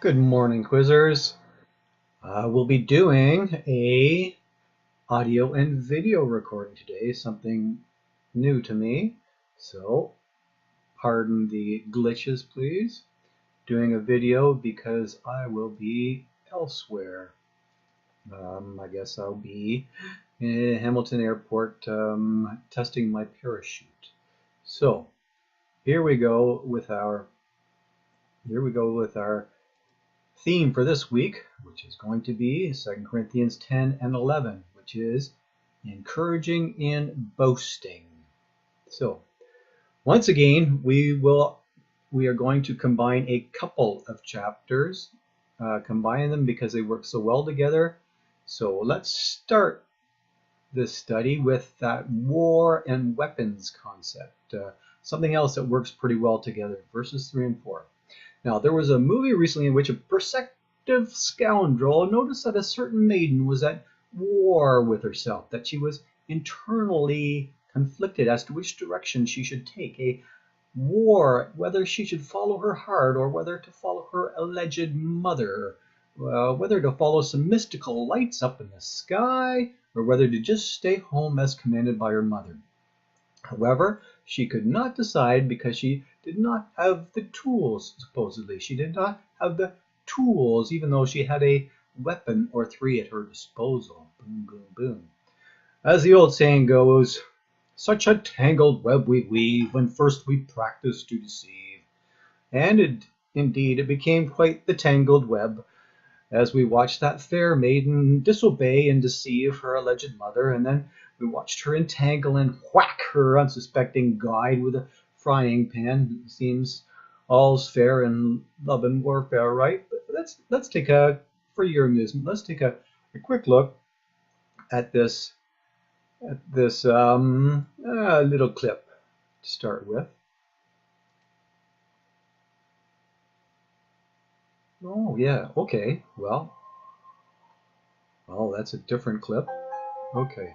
Good morning, quizzers. We'll be doing a audio and video recording today, something new to me. So, pardon the glitches, please. Doing a video because I will be elsewhere. I guess I'll be in Hamilton Airport testing my parachute. So, here we go with our theme for this week, which is going to be 2 Corinthians 10 and 11, which is encouraging in boasting. So, once again, we are going to combine a couple of chapters, combine them because they work so well together. So let's start this study with that war and weapons concept, something else that works pretty well together, verses 3 and 4. Now, there was a movie recently in which a perceptive scoundrel noticed that a certain maiden was at war with herself, that she was internally conflicted as to which direction she should take. A war, whether she should follow her heart or whether to follow her alleged mother, whether to follow some mystical lights up in the sky, or whether to just stay home as commanded by her mother. However, she could not decide because she did not have the tools, supposedly. She did not have the tools, even though she had a weapon or three at her disposal. Boom, boom, boom. As the old saying goes, such a tangled web we weave when first we practice to deceive. And indeed, it became quite the tangled web as we watched that fair maiden disobey and deceive her alleged mother, and then we watched her entangle and whack her unsuspecting guide with a frying pan. It seems all's fair in love and warfare, right? But let's take for your amusement, let's take a quick look at this little clip to start with. Oh yeah, okay. Well, that's a different clip. Okay.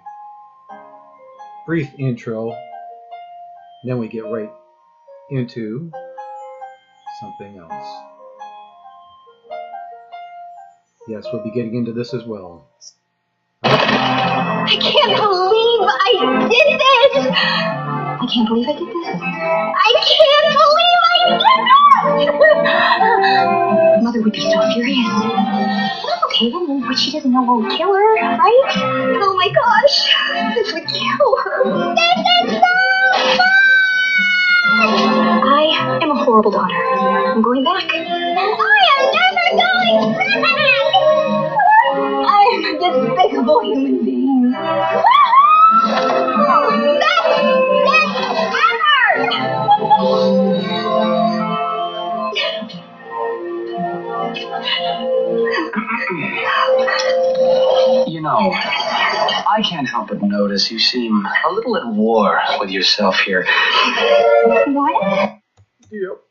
Brief intro, then we get right into something else. Yes, we'll be getting into this as well. I can't believe I did this! I can't believe I did this. I can't believe I did this! Mother would be so furious. Okay, then what, she doesn't know what would kill her, right? Oh my gosh, this would kill her. This is so fun! I am a horrible daughter. I'm going back. I am never going back! I am a despicable human being. Best You know, I can't help but notice you seem a little at war with yourself here. What? Yep.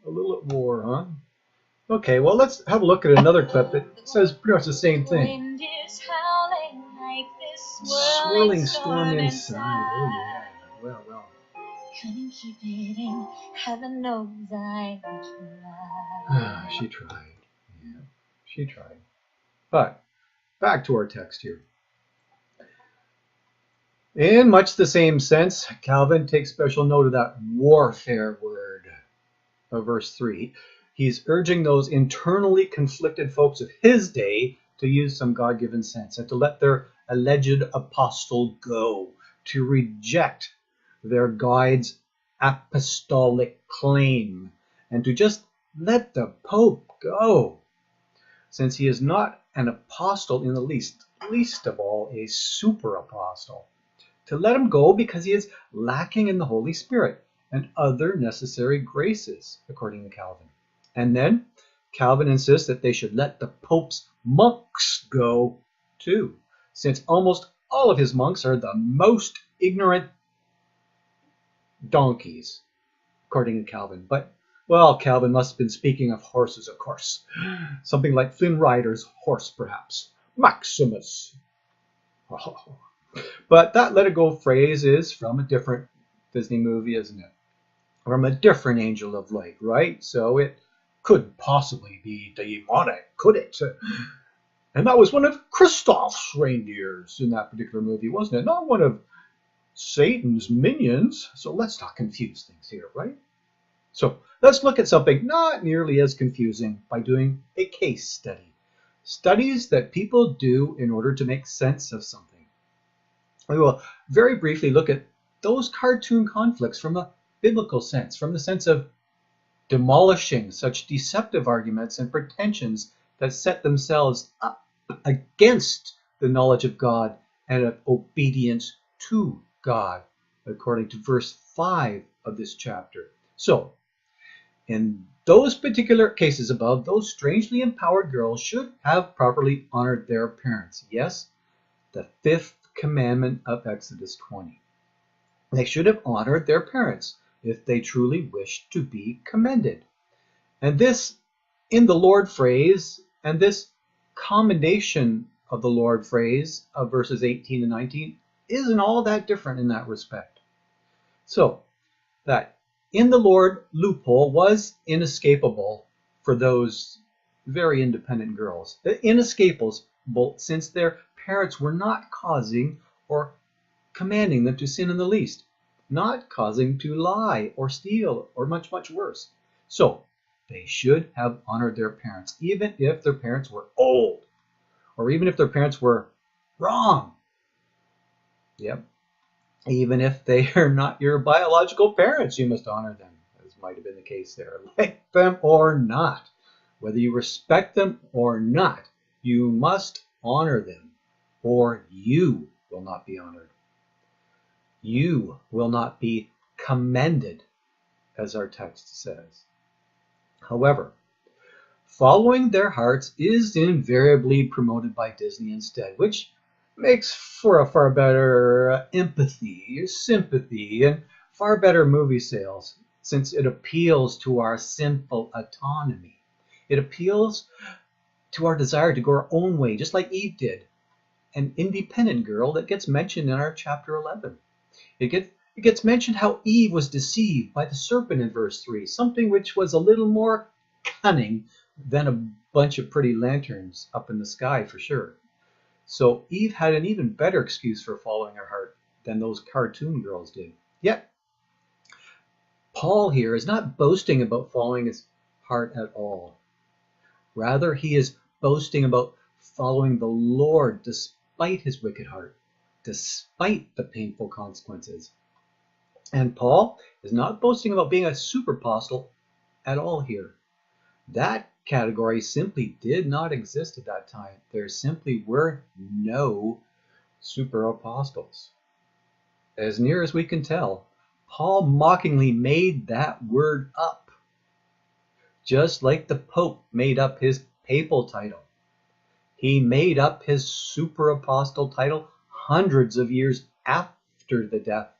A little at war, huh? Okay, well, let's have a look at another clip that says pretty much the same thing. Swirling storm inside. Oh, yeah. Well. Couldn't keep it in. Heaven knows I tried. She tried. Yeah, she tried. But back to our text here. In much the same sense, Calvin takes special note of that warfare word of verse 3. He's urging those internally conflicted folks of his day to use some God-given sense and to let their alleged apostle go, to reject their guide's apostolic claim, and to just let the Pope go, since he is not an apostle in the least of all a super apostle. To let him go because he is lacking in the Holy Spirit and other necessary graces, according to Calvin. And then Calvin insists that they should let the Pope's monks go too, since almost all of his monks are the most ignorant donkeys, according to Calvin. But, well, Calvin must have been speaking of horses, of course. Something like Flynn Rider's horse, perhaps. Maximus. Oh. But that let it go phrase is from a different Disney movie, isn't it? From a different angel of light, right? So it couldn't possibly be demonic, could it? And that was one of Kristoff's reindeers in that particular movie, wasn't it? Not one of Satan's minions. So let's not confuse things here, right? So let's look at something not nearly as confusing by doing a case study. Studies that people do in order to make sense of something. We will very briefly look at those cartoon conflicts from a biblical sense, from the sense of demolishing such deceptive arguments and pretensions that set themselves up against the knowledge of God and of obedience to God, according to verse 5 of this chapter. So, in those particular cases above, those strangely empowered girls should have properly honored their parents. Yes, the 5th commandment of Exodus 20. They should have honored their parents if they truly wished to be commended. And this in the Lord phrase, and this commendation of the Lord phrase of verses 18 and 19 isn't all that different in that respect. So, that in the Lord loophole was inescapable for those very independent girls. Inescapable since their parents were not causing or commanding them to sin in the least, not causing to lie or steal or much, much worse. So, they should have honored their parents, even if their parents were old, or even if their parents were wrong. Yep. Even if they are not your biological parents, you must honor them, as might have been the case there. Like them or not, whether you respect them or not, you must honor them, or you will not be honored. You will not be commended, as our text says. However, following their hearts is invariably promoted by Disney instead, which makes for a far better empathy, sympathy, and far better movie sales, since it appeals to our sinful autonomy. It appeals to our desire to go our own way, just like Eve did, an independent girl that gets mentioned in our chapter 11. It gets mentioned how Eve was deceived by the serpent in verse 3, something which was a little more cunning than a bunch of pretty lanterns up in the sky for sure. So Eve had an even better excuse for following her heart than those cartoon girls did. Yet, Paul here is not boasting about following his heart at all. Rather, he is boasting about following the Lord despite his wicked heart, despite the painful consequences. And Paul is not boasting about being a super apostle at all here. That category simply did not exist at that time. There simply were no super apostles. As near as we can tell, Paul mockingly made that word up, just like the Pope made up his papal title. He made up his super apostle title hundreds of years after the death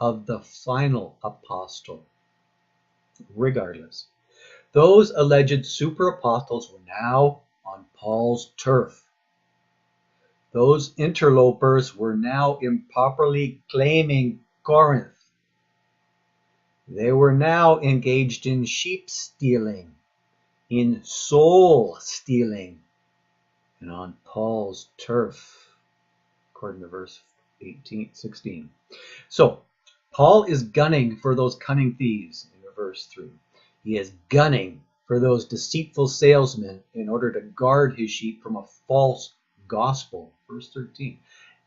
of the final apostle. Regardless, those alleged super apostles were now on Paul's turf. Those interlopers were now improperly claiming Corinth. They were now engaged in sheep stealing, in soul stealing, and on Paul's turf, according to verse 16. So, Paul is gunning for those cunning thieves in verse 3. He is gunning for those deceitful salesmen in order to guard his sheep from a false gospel, verse 13,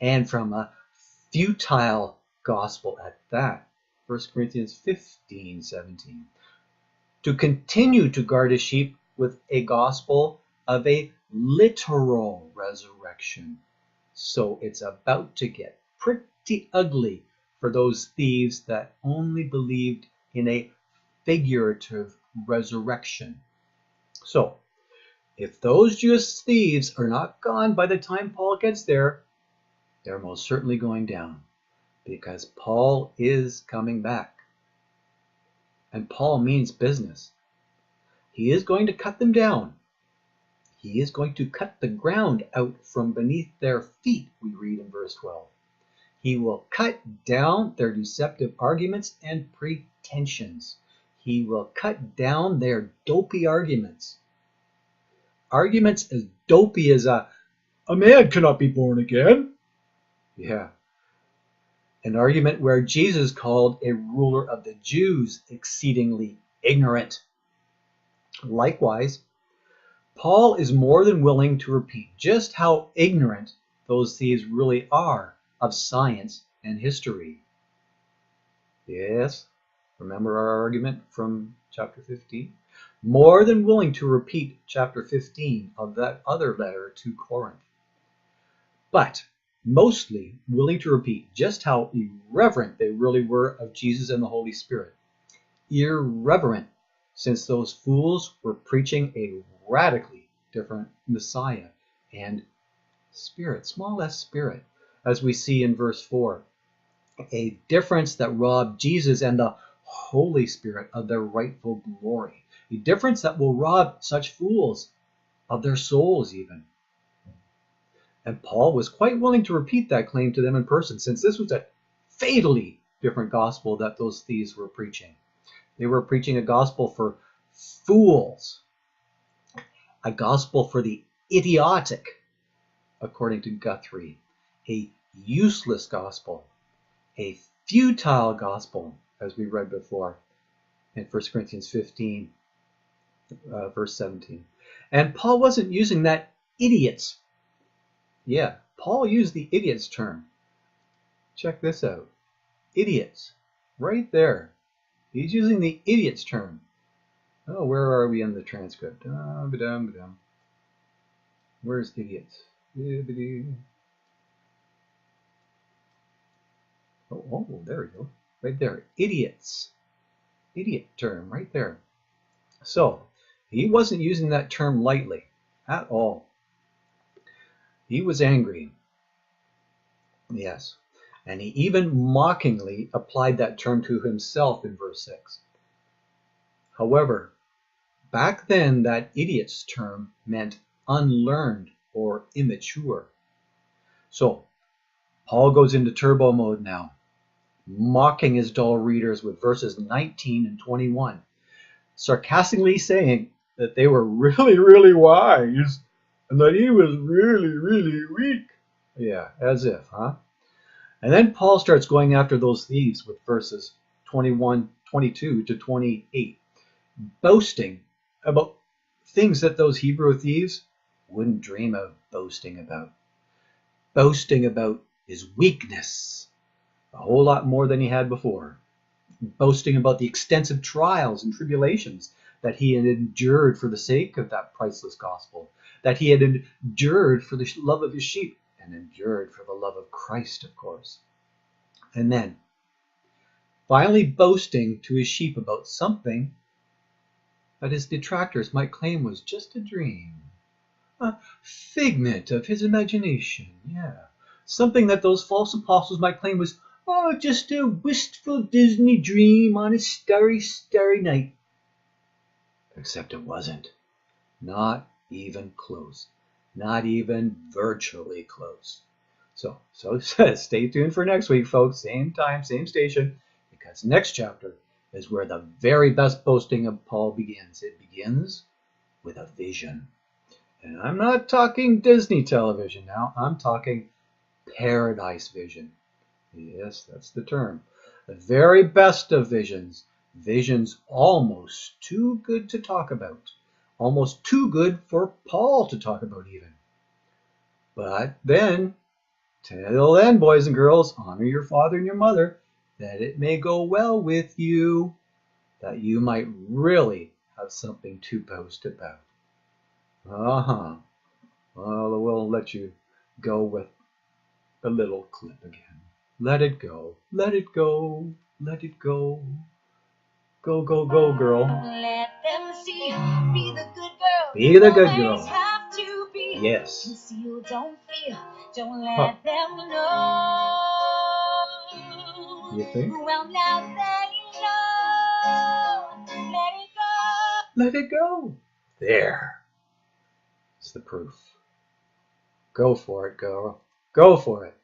and from a futile gospel at that, 1 Corinthians 15:17. To continue to guard his sheep with a gospel of a literal resurrection. So it's about to get pretty ugly for those thieves that only believed in a figurative resurrection. So, if those Jewish thieves are not gone by the time Paul gets there, they're most certainly going down, because Paul is coming back. And Paul means business. He is going to cut them down. He is going to cut the ground out from beneath their feet, we read in verse 12. He will cut down their deceptive arguments and pretensions. He will cut down their dopey arguments. Arguments as dopey as a man cannot be born again. Yeah. An argument where Jesus called a ruler of the Jews exceedingly ignorant. Likewise, Paul is more than willing to repeat just how ignorant those thieves really are of science and history. Yes, remember our argument from chapter 15? More than willing to repeat chapter 15 of that other letter to Corinth. But mostly willing to repeat just how irreverent they really were of Jesus and the Holy Spirit. Irreverent, since those fools were preaching a radically different Messiah and Spirit, small s Spirit, as we see in verse 4. A difference that robbed Jesus and the Holy Spirit of their rightful glory. A difference that will rob such fools of their souls even. And Paul was quite willing to repeat that claim to them in person, since this was a fatally different gospel that those thieves were preaching. They were preaching a gospel for fools, a gospel for the idiotic, according to Guthrie, a useless gospel, a futile gospel, as we read before in 1 Corinthians 15, verse 17. And Paul wasn't using that idiots. Yeah, Paul used the idiots term. Check this out. Idiots. Right there. He's using the idiots term. Oh, where are we in the transcript? Where's idiots? Oh, there we go. Right there. Idiots. Idiot term right there. So, he wasn't using that term lightly at all. He was angry. Yes. And he even mockingly applied that term to himself in verse 6. However, back then that idiot's term meant unlearned or immature. So, Paul goes into turbo mode now, mocking his dull readers with verses 19 and 21, sarcastically saying that they were really, really wise and that he was really, really weak. Yeah, as if, huh? And then Paul starts going after those thieves with verses 22 to 28, boasting about things that those Hebrew thieves wouldn't dream of boasting about. Boasting about his weakness, a whole lot more than he had before. Boasting about the extensive trials and tribulations that he had endured for the sake of that priceless gospel, that he had endured for the love of his sheep, and endured for the love of Christ, of course. And then, finally boasting to his sheep about something that his detractors might claim was just a dream, a figment of his imagination, yeah. Something that those false apostles might claim was, just a wistful Disney dream on a starry, starry night. Except it wasn't. Not even close. Not even virtually close. So stay tuned for next week, folks. Same time, same station, because next chapter is where the very best boasting of Paul begins. It begins with a vision. And I'm not talking Disney television now. I'm talking paradise vision. Yes, that's the term. The very best of visions. Visions almost too good to talk about. Almost too good for Paul to talk about even. But then, till then, boys and girls, honor your father and your mother, that it may go well with you, that you might really have something to boast about. Well, we'll let you go with a little clip again. Let it go, let it go, let it go. Go, go, go, girl. Let them see. Be the good girl. Be the good girl. Always have to be. Yes. Conceal, don't feel. Don't let them know. You think? Well, now they know. Let it go. Let it go. There. It's the proof. Go for it, girl. Go for it.